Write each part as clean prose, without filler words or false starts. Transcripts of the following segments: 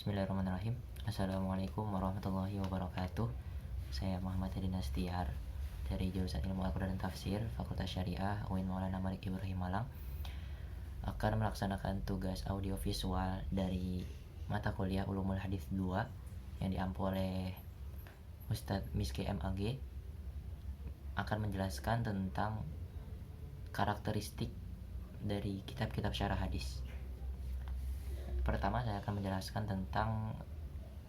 Bismillahirrahmanirrahim. Assalamualaikum warahmatullahi wabarakatuh. Saya Muhammad Hadi Nastiar dari jurusan Ilmu Al-Quran dan Tafsir, Fakultas Syariah UIN Maulana Malik Ibrahim Malang, akan melaksanakan tugas audiovisual dari mata kuliah Ulumul Hadis 2 yang diampu oleh Ustadz Miski MAG. Akan menjelaskan tentang karakteristik dari kitab-kitab syarah hadis. Pertama, saya akan menjelaskan tentang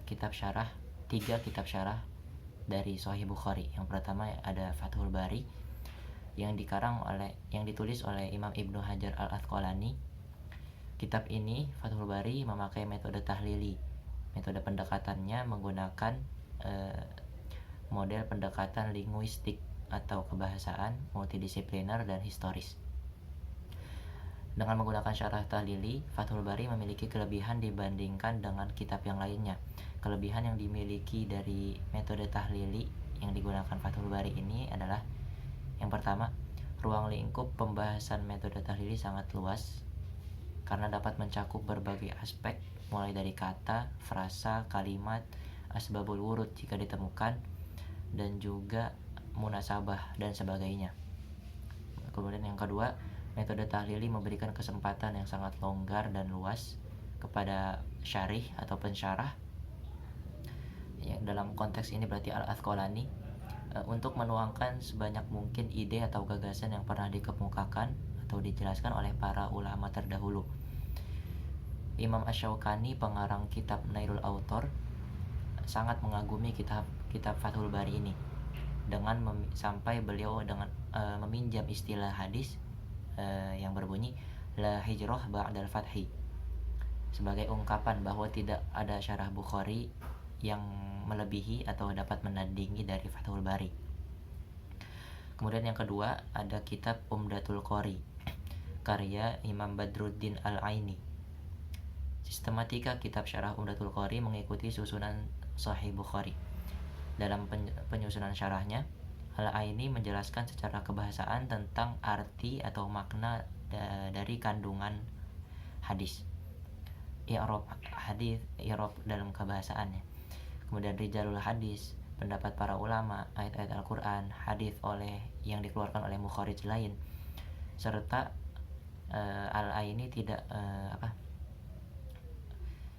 tiga kitab syarah dari Sahih Bukhari. Yang pertama ada Fathul Bari yang ditulis oleh Imam Ibnu Hajar Al-Asqalani. Kitab ini, Fathul Bari, memakai metode tahlili. Metode pendekatannya menggunakan model pendekatan linguistik atau kebahasaan, multidisipliner dan historis. Dengan menggunakan syarah tahlili, Fathul Bari memiliki kelebihan dibandingkan dengan kitab yang lainnya. Kelebihan yang dimiliki dari metode tahlili yang digunakan Fathul Bari ini adalah, yang pertama, ruang lingkup pembahasan metode tahlili sangat luas karena dapat mencakup berbagai aspek, mulai dari kata, frasa, kalimat, asbabul wurud jika ditemukan, dan juga munasabah dan sebagainya. Kemudian yang kedua, metode tahlili memberikan kesempatan yang sangat longgar dan luas kepada syarih atau pensyarah, yang dalam konteks ini berarti Al-Asqalani, untuk menuangkan sebanyak mungkin ide atau gagasan yang pernah dikemukakan atau dijelaskan oleh para ulama terdahulu. Imam Asy-Syaukani, pengarang kitab Nailul Autor, sangat mengagumi kitab Fathul Bari ini, sampai beliau meminjam istilah hadis yang berbunyi la hijrah ba'dal fathi sebagai ungkapan bahwa tidak ada syarah Bukhari yang melebihi atau dapat menandingi dari Fathul Bari. Kemudian yang kedua ada kitab Umdatul Qari karya Imam Badruddin Al-Aini. Sistematika kitab syarah Umdatul Qari mengikuti susunan Sahih Bukhari. Dalam penyusunan syarahnya, Al-Aini menjelaskan secara kebahasaan tentang arti atau makna dari kandungan hadis, i'rab hadis, i'rab dalam kebahasaannya. Kemudian rijalul hadis, pendapat para ulama, ayat-ayat Al-Quran, hadis yang dikeluarkan oleh mukharij lain, serta Al-Aini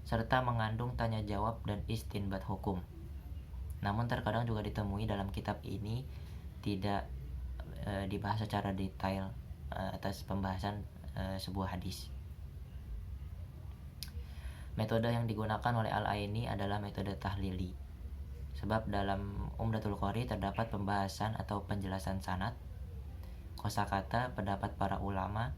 serta mengandung tanya jawab dan istinbat hukum. Namun terkadang juga ditemui dalam kitab ini tidak dibahas secara detail atas pembahasan sebuah hadis. Metode yang digunakan oleh Al-Aini adalah metode tahlili, sebab dalam Umdatul Qari terdapat pembahasan atau penjelasan sanad, kosakata, pendapat para ulama,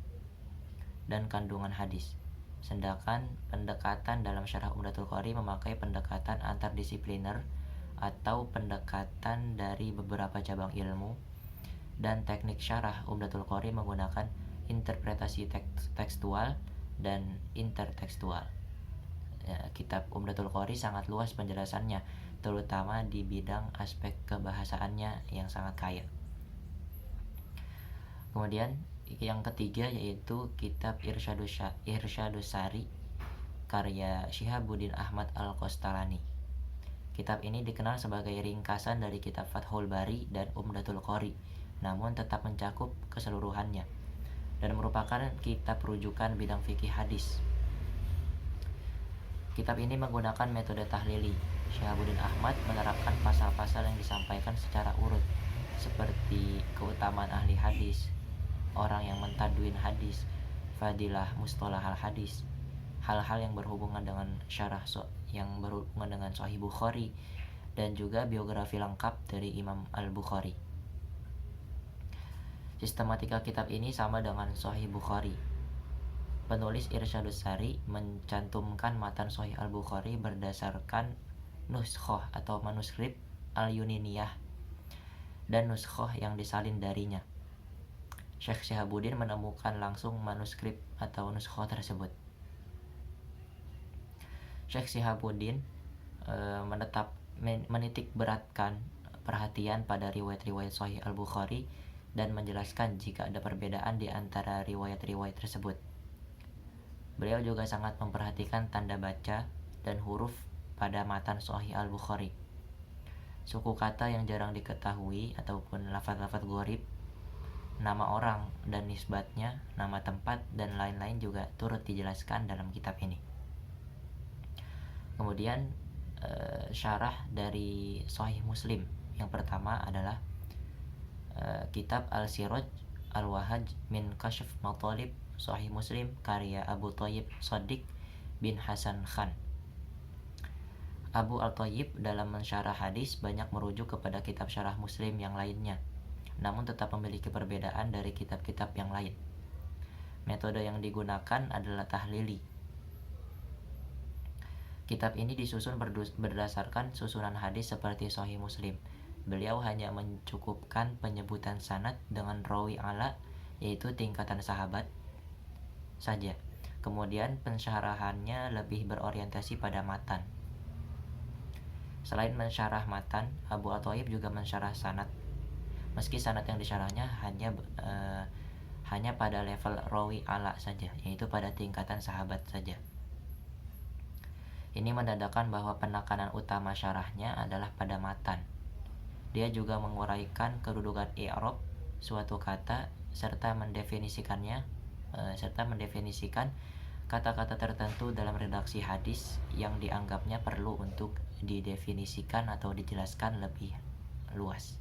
dan kandungan hadis. Sedangkan pendekatan dalam syarah Umdatul Qari memakai pendekatan antardisipliner atau pendekatan dari beberapa cabang ilmu, dan teknik syarah Umdatul Qari menggunakan interpretasi tekstual dan intertekstual. Kitab Umdatul Qari sangat luas penjelasannya, terutama di bidang aspek kebahasaannya yang sangat kaya. Kemudian yang ketiga yaitu kitab Irsyadus Sari karya Syihabuddin Ahmad Al-Qastalani. Kitab ini dikenal sebagai ringkasan dari kitab Fathul Bari dan Umdatul Qari, namun tetap mencakup keseluruhannya dan merupakan kitab rujukan bidang fikih hadis. Kitab ini menggunakan metode tahlili. Syihabuddin Ahmad menerapkan pasal-pasal yang disampaikan secara urut, seperti keutamaan ahli hadis, orang yang mentadwin hadis, fadilah mustalah al-hadis, hal-hal yang berhubungan dengan yang berhubungan dengan Sahih Bukhari, dan juga biografi lengkap dari Imam Al-Bukhari. Sistematika kitab ini sama dengan Sahih Bukhari. Penulis Irsyadus Sari mencantumkan matan Sahih Al-Bukhari berdasarkan nuskhoh atau manuskrip Al-Yuniniyah dan nuskhoh yang disalin darinya. Syekh Syihabuddin menemukan langsung manuskrip atau nuskhoh tersebut. Syekh Syihabuddin menitik beratkan perhatian pada riwayat-riwayat Sahih Al-Bukhari dan menjelaskan jika ada perbedaan di antara riwayat-riwayat tersebut. Beliau juga sangat memperhatikan tanda baca, dan huruf pada matan Sahih Al-Bukhari. Suku kata yang jarang diketahui ataupun lafaz-lafaz gharib, nama orang dan nisbatnya, nama tempat, dan lain-lain juga turut dijelaskan dalam kitab ini. Kemudian syarah dari Sahih Muslim. Yang pertama adalah kitab Al-Siraj Al-Wahaj min Kashf Matalib Sahih Muslim karya Abu Thayyib Shadiq bin Hasan Khan. Abu Al-Thayyib dalam mensyarah hadis banyak merujuk kepada kitab syarah Muslim yang lainnya, namun tetap memiliki perbedaan dari kitab-kitab yang lain. Metode yang digunakan adalah tahlili. Kitab ini disusun berdasarkan susunan hadis seperti Sahih Muslim. Beliau hanya mencukupkan penyebutan sanad dengan rawi ala, yaitu tingkatan sahabat saja. Kemudian pensyarahannya lebih berorientasi pada matan. Selain mensyarah matan, Abu At-Thayyib juga mensyarah sanad. Meski sanad yang disyarahnya hanya pada level rawi ala saja, yaitu pada tingkatan sahabat saja. Ini menandakan bahwa penekanan utama syarahnya adalah pada matan. Dia juga menguraikan kedudukan i'rab suatu kata serta mendefinisikan kata-kata tertentu dalam redaksi hadis yang dianggapnya perlu untuk didefinisikan atau dijelaskan lebih luas.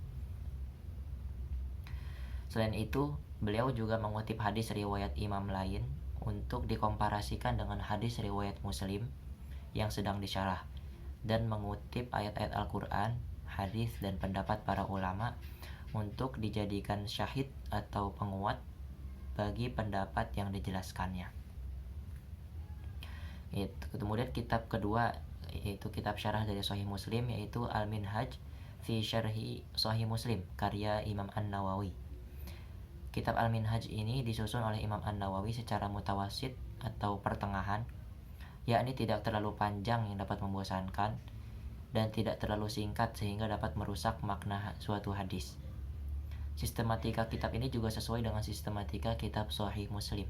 Selain itu, beliau juga mengutip hadis riwayat imam lain untuk dikomparasikan dengan hadis riwayat Muslim yang sedang disyarah, dan mengutip ayat-ayat Al-Quran, hadis, dan pendapat para ulama untuk dijadikan syahid atau penguat bagi pendapat yang dijelaskannya. Kemudian kitab kedua yaitu kitab syarah dari Sahih Muslim, yaitu Al-Minhaj fi Syarhi Sahih Muslim karya Imam An-Nawawi. Kitab Al-Minhaj ini disusun oleh Imam An-Nawawi secara mutawasid atau pertengahan, yakni tidak terlalu panjang yang dapat membosankan dan tidak terlalu singkat sehingga dapat merusak makna suatu hadis. Sistematika kitab ini juga sesuai dengan sistematika kitab Sahih Muslim.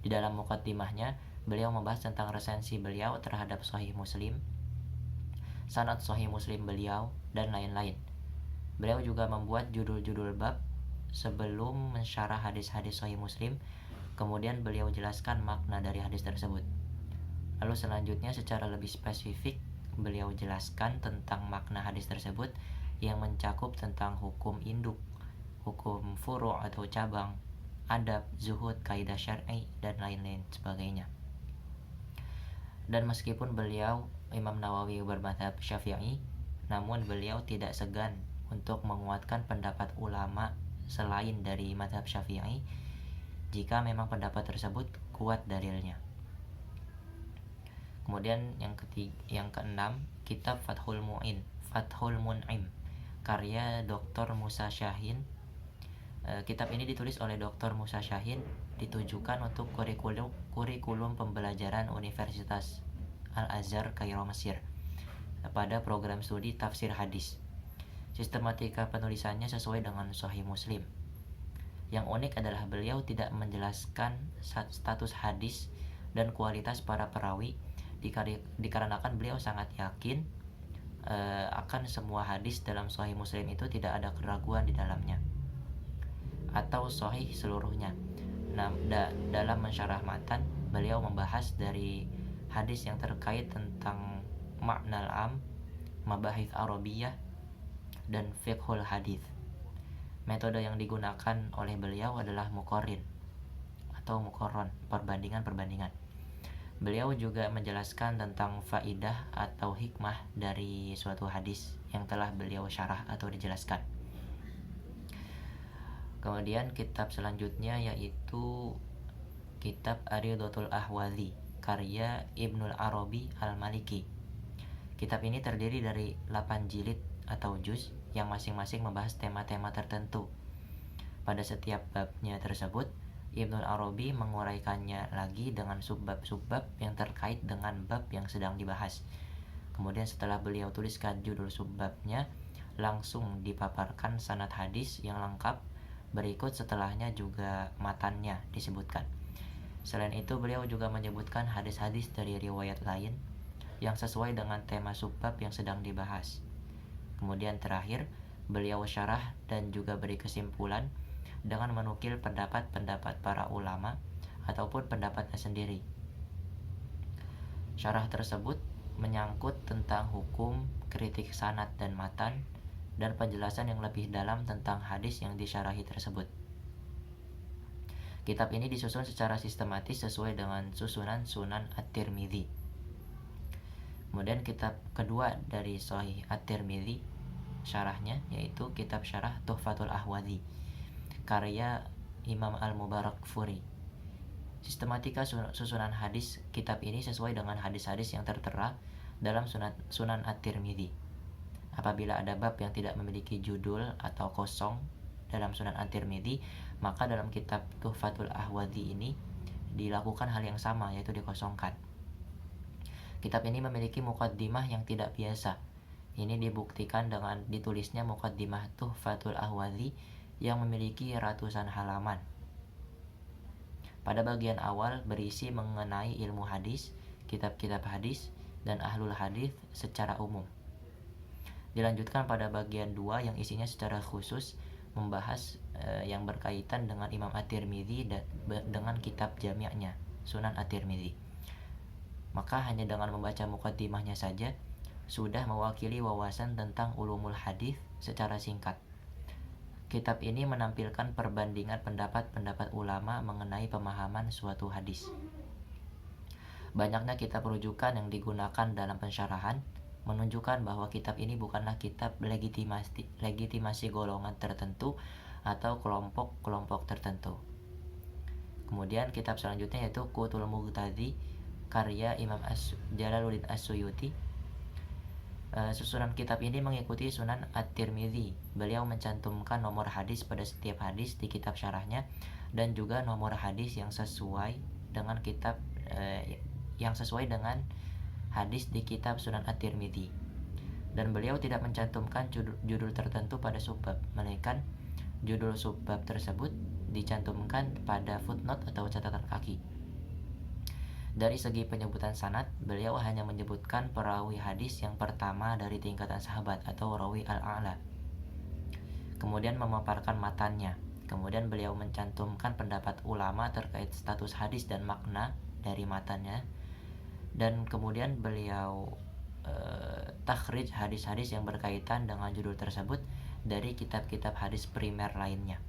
Di dalam muqaddimahnya, beliau membahas tentang resensi beliau terhadap Sahih Muslim, sanad Sahih Muslim beliau, dan lain-lain. Beliau juga membuat judul-judul bab sebelum mensyarah hadis-hadis Sahih Muslim, kemudian beliau jelaskan makna dari hadis tersebut. Lalu selanjutnya secara lebih spesifik, beliau jelaskan tentang makna hadis tersebut yang mencakup tentang hukum induk, hukum furu' atau cabang, adab, zuhud, kaidah syar'i, dan lain-lain sebagainya. Dan meskipun beliau Imam Nawawi bermadzhab Syafi'i, namun beliau tidak segan untuk menguatkan pendapat ulama selain dari mazhab Syafi'i jika memang pendapat tersebut kuat dalilnya. Kemudian yang keenam, kitab Fathul Mun'im karya Dr. Musa Syahin. Kitab ini ditulis oleh Dr. Musa Syahin, ditujukan untuk kurikulum pembelajaran Universitas Al-Azhar Kairo Mesir pada program studi tafsir hadis. Sistematika penulisannya sesuai dengan Sahih Muslim. Yang unik adalah beliau tidak menjelaskan status hadis dan kualitas para perawi, dikarenakan beliau sangat yakin akan semua hadis dalam Sahih Muslim itu tidak ada keraguan di dalamnya atau sahih seluruhnya. Nah, dalam mensyarah matan, beliau membahas dari hadis yang terkait tentang maknal am, mabahith arabiyah, dan fiqhul hadis. Metode yang digunakan oleh beliau adalah muqarrin atau muqarron, perbandingan. Beliau juga menjelaskan tentang faidah atau hikmah dari suatu hadis yang telah beliau syarah atau dijelaskan. Kemudian kitab selanjutnya yaitu kitab Aridatul Ahwazi karya Ibnul Arabi Al-Maliki. Kitab ini terdiri dari 8 jilid atau juz yang masing-masing membahas tema-tema tertentu. Pada setiap babnya tersebut, Ibnul Arabi menguraikannya lagi dengan subbab-subbab yang terkait dengan bab yang sedang dibahas. Kemudian setelah beliau tuliskan judul subbabnya, langsung dipaparkan sanad hadis yang lengkap. Berikut setelahnya juga matannya disebutkan. Selain itu, beliau juga menyebutkan hadis-hadis dari riwayat lain yang sesuai dengan tema subbab yang sedang dibahas. Kemudian terakhir, beliau syarah dan juga beri kesimpulan dengan menukil pendapat-pendapat para ulama ataupun pendapatnya sendiri. Syarah tersebut menyangkut tentang hukum, kritik sanad dan matan, dan penjelasan yang lebih dalam tentang hadis yang disyarahi tersebut. Kitab ini disusun secara sistematis sesuai dengan susunan Sunan At-Tirmidzi. Kemudian kitab kedua dari Sahih At-Tirmidzi syarahnya yaitu kitab Syarah Tuhfatul Ahwadhi karya Imam Al-Mubarakfuri. Sistematika susunan hadis kitab ini sesuai dengan hadis-hadis yang tertera dalam Sunan At-Tirmidzi. Apabila ada bab yang tidak memiliki judul atau kosong dalam Sunan At-Tirmidzi, maka dalam kitab Tuhfatul Ahwadhi ini dilakukan hal yang sama, yaitu dikosongkan. Kitab ini memiliki muqaddimah yang tidak biasa. Ini dibuktikan dengan ditulisnya muqaddimah Tuhfatul Ahwadhi yang memiliki ratusan halaman. Pada bagian awal berisi mengenai ilmu hadis, kitab-kitab hadis, dan ahlul hadis secara umum. Dilanjutkan pada bagian 2 yang isinya secara khusus membahas yang berkaitan dengan Imam At-Tirmidzi dengan kitab jami'nya Sunan At-Tirmidzi. Maka hanya dengan membaca muqaddimahnya saja sudah mewakili wawasan tentang ulumul hadis secara singkat. Kitab ini menampilkan perbandingan pendapat-pendapat ulama mengenai pemahaman suatu hadis. Banyaknya kitab rujukan yang digunakan dalam pensyarahan menunjukkan bahwa kitab ini bukanlah kitab legitimasi golongan tertentu atau kelompok-kelompok tertentu. Kemudian kitab selanjutnya yaitu Qutul Muqtadi karya Imam Jalaluddin As-Suyuti. Susunan kitab ini mengikuti Sunan At-Tirmidzi. Beliau mencantumkan nomor hadis pada setiap hadis di kitab syarahnya dan juga nomor hadis yang sesuai dengan hadis di kitab Sunan At-Tirmidzi. Dan beliau tidak mencantumkan judul tertentu pada subbab, melainkan judul subbab tersebut dicantumkan pada footnote atau catatan kaki. Dari segi penyebutan sanad, beliau hanya menyebutkan perawi hadis yang pertama dari tingkatan sahabat atau rawi al-a'la. Kemudian memaparkan matannya. Kemudian beliau mencantumkan pendapat ulama terkait status hadis dan makna dari matannya. Dan kemudian beliau takhrij hadis-hadis yang berkaitan dengan judul tersebut dari kitab-kitab hadis primer lainnya.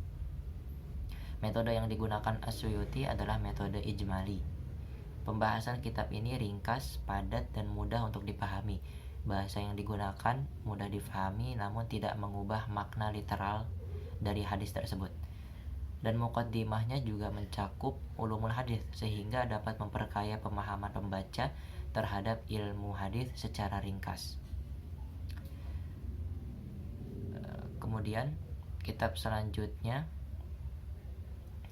Metode yang digunakan As-Suyuti adalah metode ijmali. Pembahasan kitab ini ringkas, padat, dan mudah untuk dipahami. Bahasa yang digunakan mudah difahami namun tidak mengubah makna literal dari hadis tersebut. Dan muqaddimahnya juga mencakup ulumul hadis sehingga dapat memperkaya pemahaman pembaca terhadap ilmu hadis secara ringkas. Kemudian kitab selanjutnya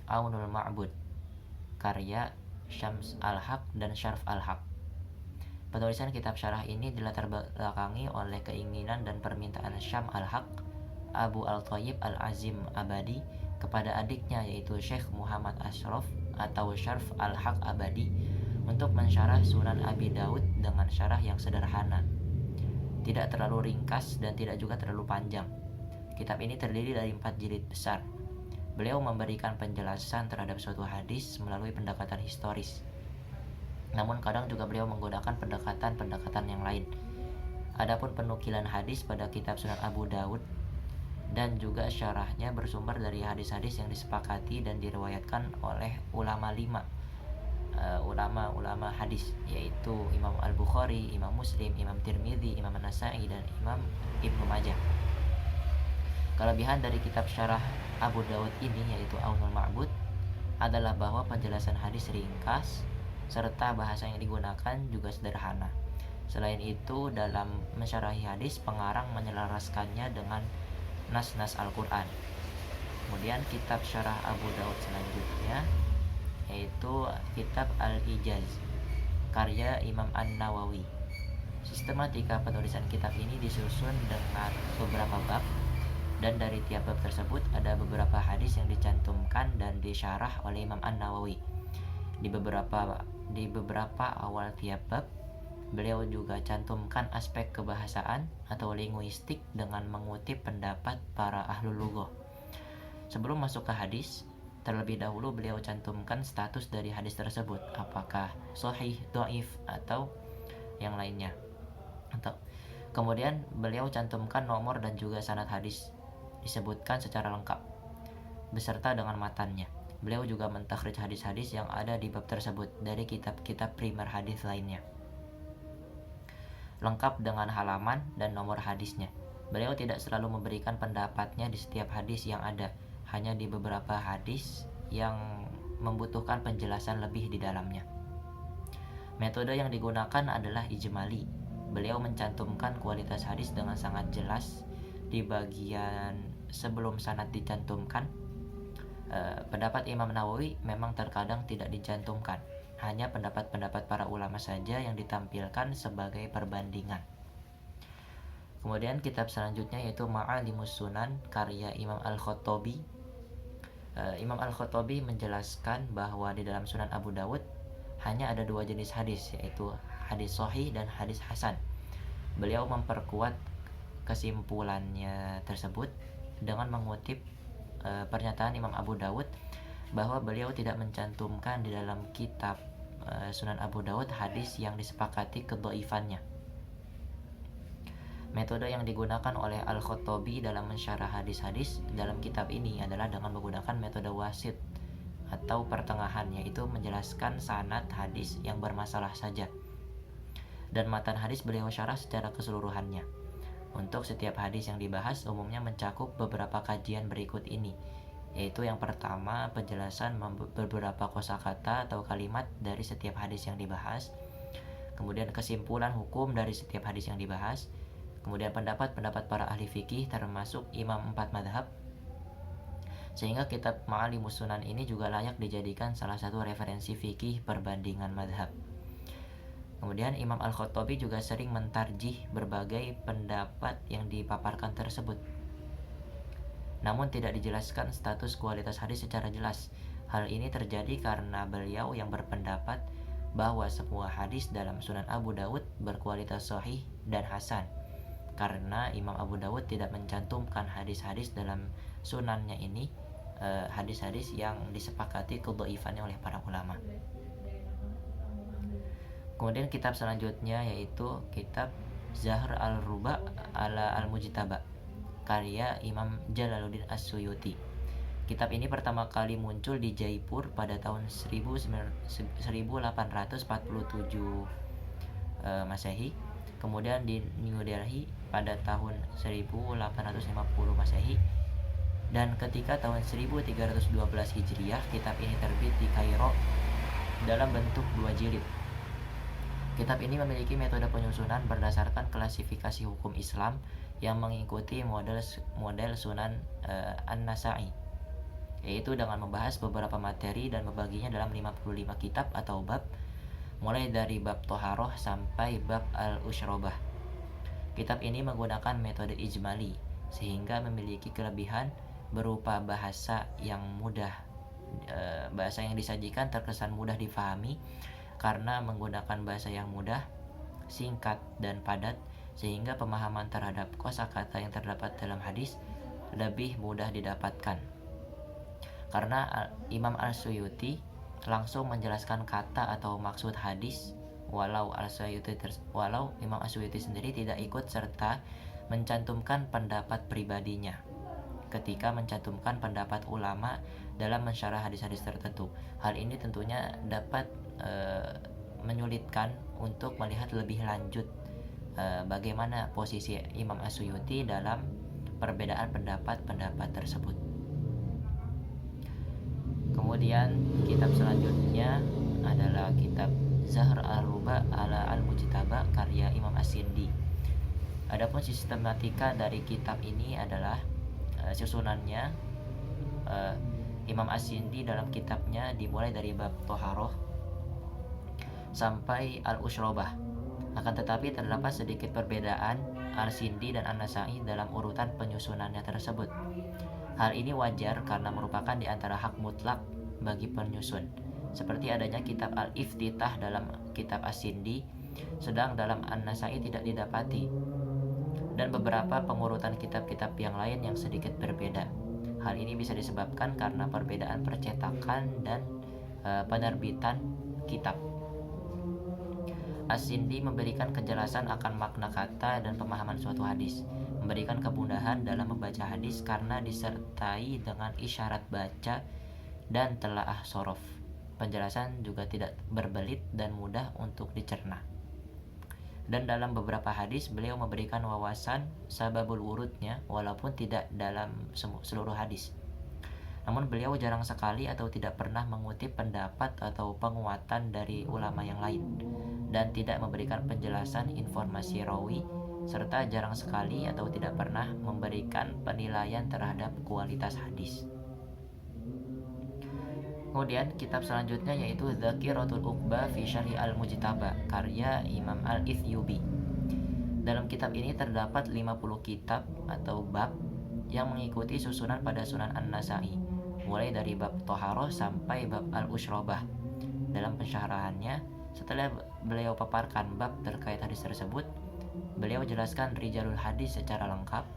Aunul Ma'bud karya Syams Al-Haq dan Syarf Al-Haq. Penulisan kitab syarah ini dilatar belakangi oleh keinginan dan permintaan Syam Al-Haq Abu Al-Thayyib Al-Azim Abadi kepada adiknya yaitu Syekh Muhammad Ashraf atau Syarf Al-Haq Abadi untuk mensyarah Sunan Abi Daud dengan syarah yang sederhana, tidak terlalu ringkas dan tidak juga terlalu panjang. Kitab ini terdiri dari 4 jilid besar. Beliau memberikan penjelasan terhadap suatu hadis melalui pendekatan historis. Namun kadang juga beliau menggunakan pendekatan-pendekatan yang lain. Adapun penukilan hadis pada kitab Sunan Abu Daud dan juga syarahnya bersumber dari hadis-hadis yang disepakati dan diriwayatkan oleh ulama 5 ulama hadis, yaitu Imam Al-Bukhari, Imam Muslim, Imam Tirmidzi, Imam An-Nasa'i, dan Imam Ibnu Majah. Kelebihan dari kitab syarah Abu Daud ini yaitu Aunul Ma'bud adalah bahwa penjelasan hadis ringkas serta bahasa yang digunakan juga sederhana. Selain itu, dalam mensyarahi hadis, pengarang menyelaraskannya dengan nas-nas Al-Quran. Kemudian kitab syarah Abu Daud selanjutnya yaitu kitab Al-Ijaz karya Imam An-Nawawi. Sistematika penulisan kitab ini disusun dengan beberapa bab, dan dari tiap bab tersebut ada beberapa hadis yang dicantumkan dan disyarah oleh Imam An-Nawawi. Di beberapa awal tiap bab beliau juga cantumkan aspek kebahasaan atau linguistik dengan mengutip pendapat para ahlul lughah. Sebelum masuk ke hadis, terlebih dahulu beliau cantumkan status dari hadis tersebut, apakah sahih, dhaif, atau yang lainnya. Kemudian beliau cantumkan nomor dan juga sanad hadis, disebutkan secara lengkap beserta dengan matannya. Beliau juga mentakhrij hadis-hadis yang ada di bab tersebut dari kitab-kitab primer hadis lainnya, lengkap dengan halaman dan nomor hadisnya. Beliau tidak selalu memberikan pendapatnya di setiap hadis yang ada, hanya di beberapa hadis yang membutuhkan penjelasan lebih di dalamnya. Metode yang digunakan adalah ijmali. Beliau mencantumkan kualitas hadis dengan sangat jelas di bagian sebelum sanad dicantumkan. Pendapat Imam Nawawi memang terkadang tidak dicantumkan, hanya pendapat-pendapat para ulama saja yang ditampilkan sebagai perbandingan. Kemudian kitab selanjutnya yaitu Ma'alimus Sunan karya Imam Al-Khattabi. Imam Al-Khattabi menjelaskan bahwa di dalam Sunan Abu Dawud hanya ada dua jenis hadis, yaitu hadis sahih dan hadis hasan. Beliau memperkuat kesimpulannya tersebut dengan mengutip pernyataan Imam Abu Dawud bahwa beliau tidak mencantumkan di dalam kitab Sunan Abu Dawud hadis yang disepakati kedhaifannya. Metode yang digunakan oleh Al-Khattabi dalam mensyarah hadis-hadis dalam kitab ini adalah dengan menggunakan metode wasit atau pertengahan, yaitu menjelaskan sanad hadis yang bermasalah saja, dan matan hadis beliau syarah secara keseluruhannya. Untuk setiap hadis yang dibahas umumnya mencakup beberapa kajian berikut ini, yaitu yang pertama penjelasan beberapa kosakata atau kalimat dari setiap hadis yang dibahas, kemudian kesimpulan hukum dari setiap hadis yang dibahas, kemudian pendapat-pendapat para ahli fikih termasuk imam 4 madhab, sehingga kitab Ma'alimus Sunan ini juga layak dijadikan salah satu referensi fikih perbandingan madhab. Kemudian Imam Al-Khattabi juga sering mentarjih berbagai pendapat yang dipaparkan tersebut, namun tidak dijelaskan status kualitas hadis secara jelas. Hal ini terjadi karena beliau yang berpendapat bahwa semua hadis dalam Sunan Abu Dawud berkualitas sahih dan hasan, karena Imam Abu Dawud tidak mencantumkan hadis-hadis dalam sunannya ini, hadis-hadis yang disepakati kedhaifannya oleh para ulama. Kemudian kitab selanjutnya yaitu kitab Zahr al-Ruba ala al-Mujtaba karya Imam Jalaluddin As-Suyuti. Kitab ini pertama kali muncul di Jaipur pada tahun 1847 Masehi, kemudian di New Delhi pada tahun 1850 Masehi, dan ketika tahun 1312 Hijriah kitab ini terbit di Kairo dalam bentuk 2 jilid. Kitab ini memiliki metode penyusunan berdasarkan klasifikasi hukum Islam yang mengikuti model Sunan An-Nasa'i, yaitu dengan membahas beberapa materi dan membaginya dalam 55 kitab atau bab, mulai dari bab Toharoh sampai bab Al-Ushrobah. Kitab ini menggunakan metode ijmali, sehingga memiliki kelebihan berupa bahasa yang mudah, bahasa yang disajikan terkesan mudah difahami karena menggunakan bahasa yang mudah, singkat, dan padat, sehingga pemahaman terhadap kosakata yang terdapat dalam hadis lebih mudah didapatkan. Karena Imam Al-Suyuti langsung menjelaskan kata atau maksud hadis, walau Imam Al-Suyuti sendiri tidak ikut serta mencantumkan pendapat pribadinya ketika mencantumkan pendapat ulama dalam mensyarah hadis-hadis tertentu. Hal ini tentunya dapat menyulitkan untuk melihat lebih lanjut bagaimana posisi Imam As-Suyuti dalam perbedaan pendapat-pendapat tersebut. Kemudian kitab selanjutnya adalah kitab Zahr al-Ruba ala al-Mujtaba karya Imam As-Sindi. Adapun sistematika dari kitab ini adalah susunannya. Imam As-Sindi dalam kitabnya dimulai dari bab Toharoh sampai Al-Ushrobah. Akan tetapi terdapat sedikit perbedaan Al-Sindi dan An-Nasa'i dalam urutan penyusunannya tersebut. Hal ini wajar karena merupakan di antara hak mutlak bagi penyusun, seperti adanya kitab Al-Iftitah dalam kitab As-Sindi sedang dalam An-Nasai tidak didapati, dan beberapa pengurutan kitab-kitab yang lain yang sedikit berbeda. Hal ini bisa disebabkan karena perbedaan percetakan dan penerbitan kitab. As-Sindi memberikan kejelasan akan makna kata dan pemahaman suatu hadis, memberikan kemudahan dalam membaca hadis karena disertai dengan isyarat baca dan telaah sorof. Penjelasan juga tidak berbelit dan mudah untuk dicerna. Dan dalam beberapa hadis beliau memberikan wawasan sababul wurudnya walaupun tidak dalam seluruh hadis. Namun beliau jarang sekali atau tidak pernah mengutip pendapat atau penguatan dari ulama yang lain, dan tidak memberikan penjelasan informasi rawi, serta jarang sekali atau tidak pernah memberikan penilaian terhadap kualitas hadis. Kemudian kitab selanjutnya yaitu Dzakiratul Uqba fi Syarhi Al-Mujtaba karya Imam Al-Ithyubi. Dalam kitab ini terdapat 50 kitab atau bab yang mengikuti susunan pada Sunan An-Nasai, mulai dari bab Toharoh sampai bab Al-Ushrobah. Dalam pensyarahannya, setelah beliau paparkan bab terkait hadis tersebut, beliau jelaskan rijalul hadis secara lengkap,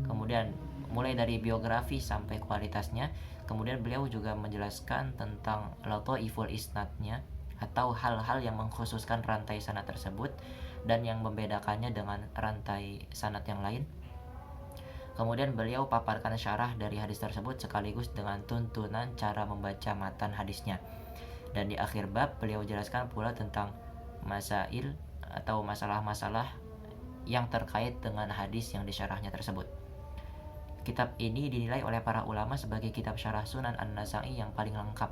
kemudian mulai dari biografi sampai kualitasnya. Kemudian beliau juga menjelaskan tentang lataiful isnadnya atau hal-hal yang mengkhususkan rantai sanad tersebut dan yang membedakannya dengan rantai sanad yang lain. Kemudian beliau paparkan syarah dari hadis tersebut sekaligus dengan tuntunan cara membaca matan hadisnya. Dan di akhir bab beliau jelaskan pula tentang masail atau masalah-masalah yang terkait dengan hadis yang disyarahnya tersebut. Kitab ini dinilai oleh para ulama sebagai kitab syarah Sunan An-Nasai yang paling lengkap.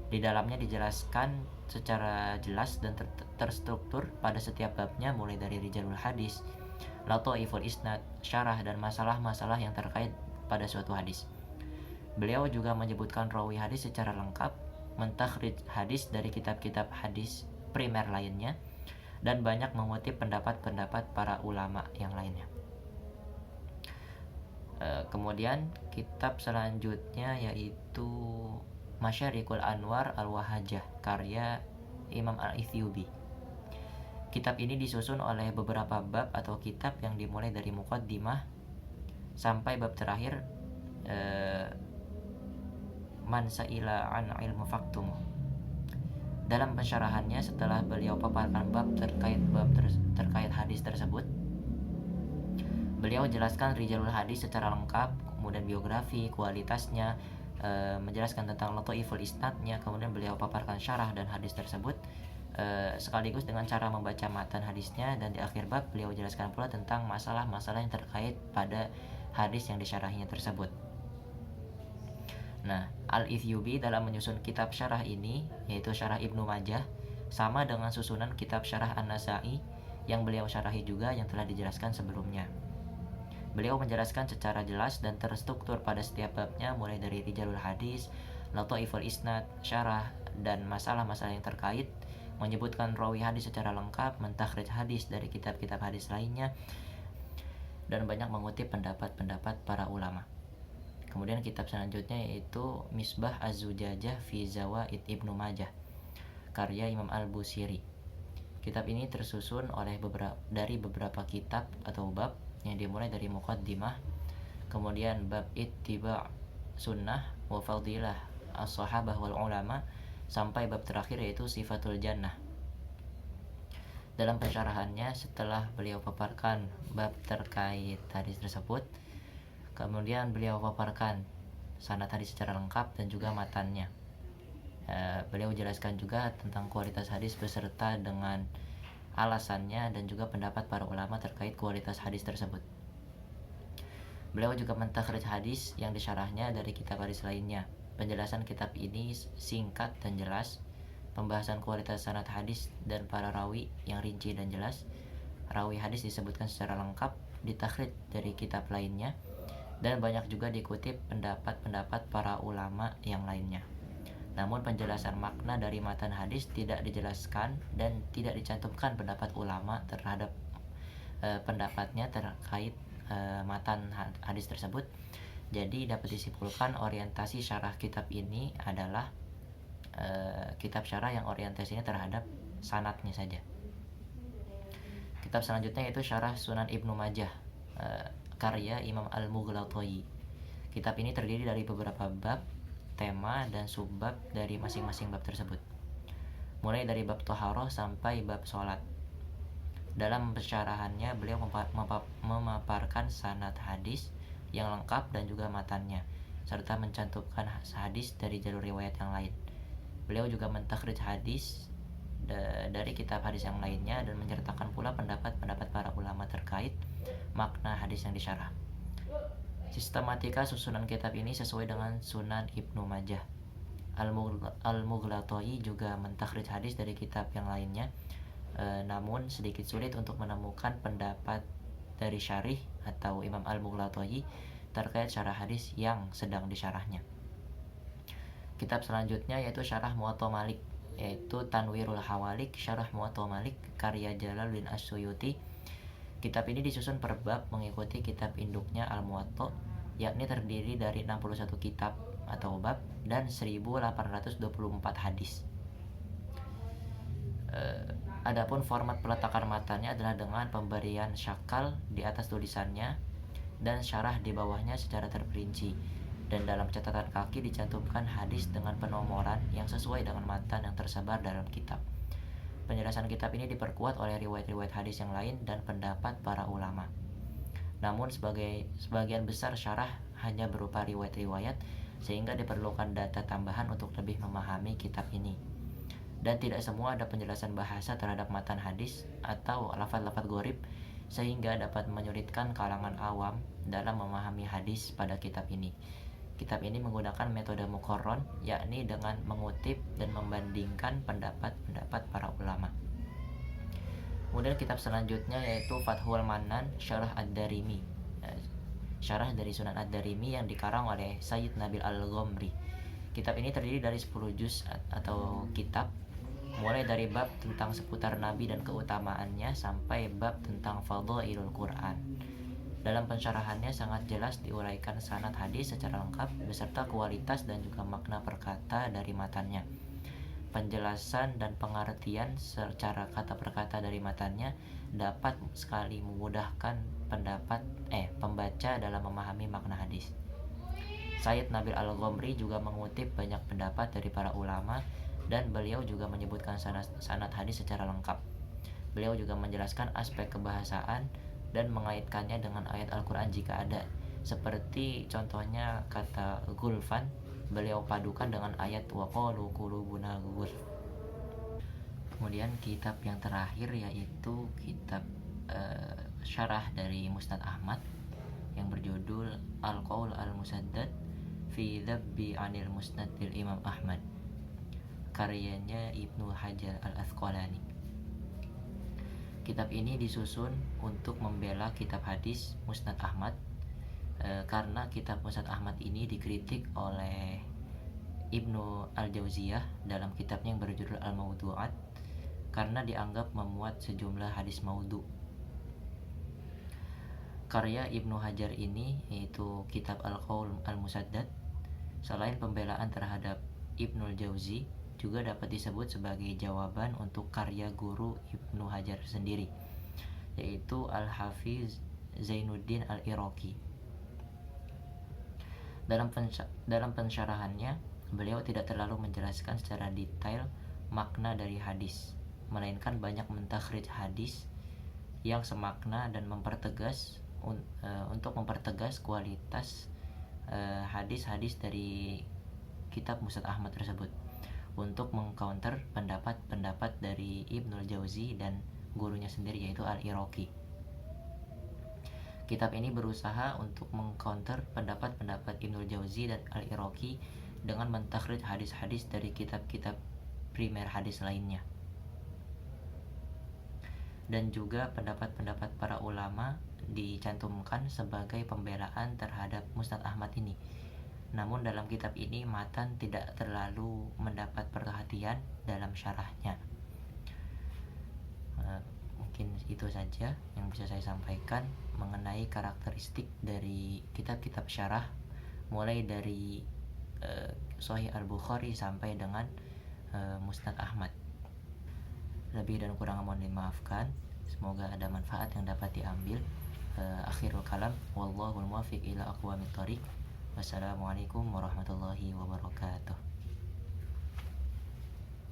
Di dalamnya dijelaskan secara jelas dan terstruktur pada setiap babnya, mulai dari rijalul hadis, lataiful isnad, syarah, dan masalah-masalah yang terkait pada suatu hadis. Beliau juga menyebutkan rawi hadis secara lengkap, mentakhrij hadis dari kitab-kitab hadis primer lainnya, dan banyak mengutip pendapat-pendapat para ulama yang lainnya. Kemudian kitab selanjutnya yaitu Masyarikul Anwar Al-Wahajah karya Imam Al-Ithyubi. Kitab ini disusun oleh beberapa bab atau kitab yang dimulai dari muqaddimah sampai bab terakhir, Man Sa'ila an ilmu faktum. Dalam pensyarahannya, setelah beliau paparkan bab terkait hadis tersebut, beliau jelaskan rijalul hadis secara lengkap, kemudian biografi, kualitasnya, menjelaskan tentang lataiful isnadnya, kemudian beliau paparkan syarah dan hadis tersebut, sekaligus dengan cara membaca matan hadisnya, dan di akhir bab beliau jelaskan pula tentang masalah-masalah yang terkait pada hadis yang disyarahinya tersebut. Nah, Al-Ithyubi dalam menyusun kitab syarah ini, yaitu Syarah Ibnu Majah, sama dengan susunan kitab Syarah An-Nasai yang beliau syarahi juga yang telah dijelaskan sebelumnya. Beliau menjelaskan secara jelas dan terstruktur pada setiap babnya, mulai dari rijalul hadis, lataiful isnad, syarah, dan masalah-masalah yang terkait, menyebutkan rawi hadis secara lengkap, mentakhrij hadis dari kitab-kitab hadis lainnya, dan banyak mengutip pendapat-pendapat para ulama. Kemudian kitab selanjutnya yaitu Misbah Az-Zujajah fi Zawaid Ibnu Majah karya Imam Al-Busiri. Kitab ini tersusun oleh dari beberapa kitab atau bab yang dimulai dari muqaddimah, kemudian bab ittiba' sunnah wa fadilah as-sahabah wal ulama, sampai bab terakhir yaitu sifatul jannah. Dalam pensyarahannya, setelah beliau paparkan bab terkait hadis tersebut, kemudian beliau paparkan sanad hadis secara lengkap dan juga matannya. Beliau jelaskan juga tentang kualitas hadis beserta dengan alasannya dan juga pendapat para ulama terkait kualitas hadis tersebut. Beliau juga mentakhrij hadis yang disyarahnya dari kitab hadis lainnya. Penjelasan kitab ini singkat dan jelas, pembahasan kualitas sanad hadis dan para rawi yang rinci dan jelas. Rawi hadis disebutkan secara lengkap, ditakhrij dari kitab lainnya, dan banyak juga dikutip pendapat-pendapat para ulama yang lainnya. Namun penjelasan makna dari matan hadis tidak dijelaskan dan tidak dicantumkan pendapat ulama terhadap pendapatnya terkait matan hadis tersebut. Jadi dapat disimpulkan orientasi syarah kitab ini adalah kitab syarah yang orientasinya terhadap sanadnya saja. Kitab selanjutnya yaitu Syarah Sunan Ibnu Majah, karya Imam Al-Mughlatayi. Kitab ini terdiri dari beberapa bab, tema, dan subbab dari masing-masing bab tersebut, mulai dari bab Thaharah sampai bab sholat. Dalam pensyarahannya beliau memaparkan sanad hadis yang lengkap dan juga matannya, serta mencantumkan hadis dari jalur riwayat yang lain. Beliau juga mentakhrij hadis dari kitab hadis yang lainnya dan menyertakan pula pendapat-pendapat para ulama terkait makna hadis yang disyarah. Sistematika susunan kitab ini sesuai dengan Sunan Ibnu Majah. Al-Mughlatayi juga mentakhrij hadis dari kitab yang lainnya, namun sedikit sulit untuk menemukan pendapat dari syarih atau Imam Al-Mughlatayi terkait syarah hadis yang sedang disyarahnya. Kitab selanjutnya yaitu Syarah Muwatta Malik, yaitu Tanwirul Hawalik Syarah Muwatta Malik karya Jalaluddin As-Suyuti. Kitab ini disusun per bab mengikuti kitab induknya Al-Muwatta, yakni terdiri dari 61 kitab atau bab dan 1824 hadis. Adapun format peletakan matanya adalah dengan pemberian syakal di atas tulisannya dan syarah di bawahnya secara terperinci, dan dalam catatan kaki dicantumkan hadis dengan penomoran yang sesuai dengan matan yang tersebar dalam kitab. Penjelasan kitab ini diperkuat oleh riwayat-riwayat hadis yang lain dan pendapat para ulama. Namun sebagian besar syarah hanya berupa riwayat-riwayat, sehingga diperlukan data tambahan untuk lebih memahami kitab ini. Dan tidak semua ada penjelasan bahasa terhadap matan hadis atau lafaz-lafaz gharib, sehingga dapat menyulitkan kalangan awam dalam memahami hadis pada kitab ini. Kitab ini menggunakan metode muqarron, yakni dengan mengutip dan membandingkan pendapat-pendapat para ulama. Kemudian kitab selanjutnya yaitu Fathul Manan Syarah Ad-Darimi, syarah dari Sunan Ad-Darimi yang dikarang oleh Sayyid Nabil Al-Ghomri. Kitab ini terdiri dari 10 juz atau kitab, mulai dari bab tentang seputar Nabi dan keutamaannya sampai bab tentang Fadhailul Quran. Dalam pensyarahannya sangat jelas diuraikan sanad hadis secara lengkap beserta kualitas dan juga makna perkata dari matannya. Penjelasan dan pengertian secara kata per kata dari matannya dapat sekali memudahkan pembaca dalam memahami makna hadis. Sayyid Nabil Al-Ghomri juga mengutip banyak pendapat dari para ulama, dan beliau juga menyebutkan sanad hadis secara lengkap. Beliau juga menjelaskan aspek kebahasaan dan mengaitkannya dengan ayat Al-Quran jika ada, seperti contohnya kata gulfan, beliau padukan dengan ayat waqalu qulubuna gulf. Kemudian kitab yang terakhir yaitu kitab syarah dari Musnad Ahmad yang berjudul Al-Qaul Al-Musaddad fi Dzabbi 'anil Musnad lil Imam Ahmad, karyanya Ibnu Hajar Al-Asqalani. Kitab ini disusun untuk membela kitab hadis Musnad Ahmad, karena kitab Musnad Ahmad ini dikritik oleh Ibnu Al-Jauziyah dalam kitabnya yang berjudul Al-Mawdu'at, karena dianggap memuat sejumlah hadis maudhu. Karya Ibnu Hajar ini yaitu kitab Al-Qaul Al-Musaddad, selain pembelaan terhadap Ibnu Al-Jauzi, juga dapat disebut sebagai jawaban untuk karya guru Ibnu Hajar sendiri, yaitu Al-Hafiz Zainuddin Al-Iraqi. Dalam pensyarahannya, beliau tidak terlalu menjelaskan secara detail makna dari hadis, melainkan banyak mentakhrij hadis yang semakna dan untuk mempertegas kualitas hadis-hadis dari kitab Musnad Ahmad tersebut, untuk mengcounter pendapat-pendapat dari Ibnu Al-Jauzi dan gurunya sendiri yaitu Al-Iraqi. Kitab ini berusaha untuk mengcounter pendapat-pendapat Ibnu Al-Jauzi dan Al-Iraqi dengan mentakhrij hadis-hadis dari kitab-kitab primer hadis lainnya, dan juga pendapat-pendapat para ulama dicantumkan sebagai pembelaan terhadap Musnad Ahmad ini. Namun dalam kitab ini matan tidak terlalu mendapat perhatian dalam syarahnya. Mungkin itu saja yang bisa saya sampaikan mengenai karakteristik dari kitab-kitab syarah, mulai dari Sahih Al-Bukhari sampai dengan Musnad Ahmad. Lebih dan kurang mohon dimaafkan. Semoga ada manfaat yang dapat diambil. Akhirul kalam, wallahul muwaffiq ila aqwamit thoriq. Wassalamualaikum warahmatullahi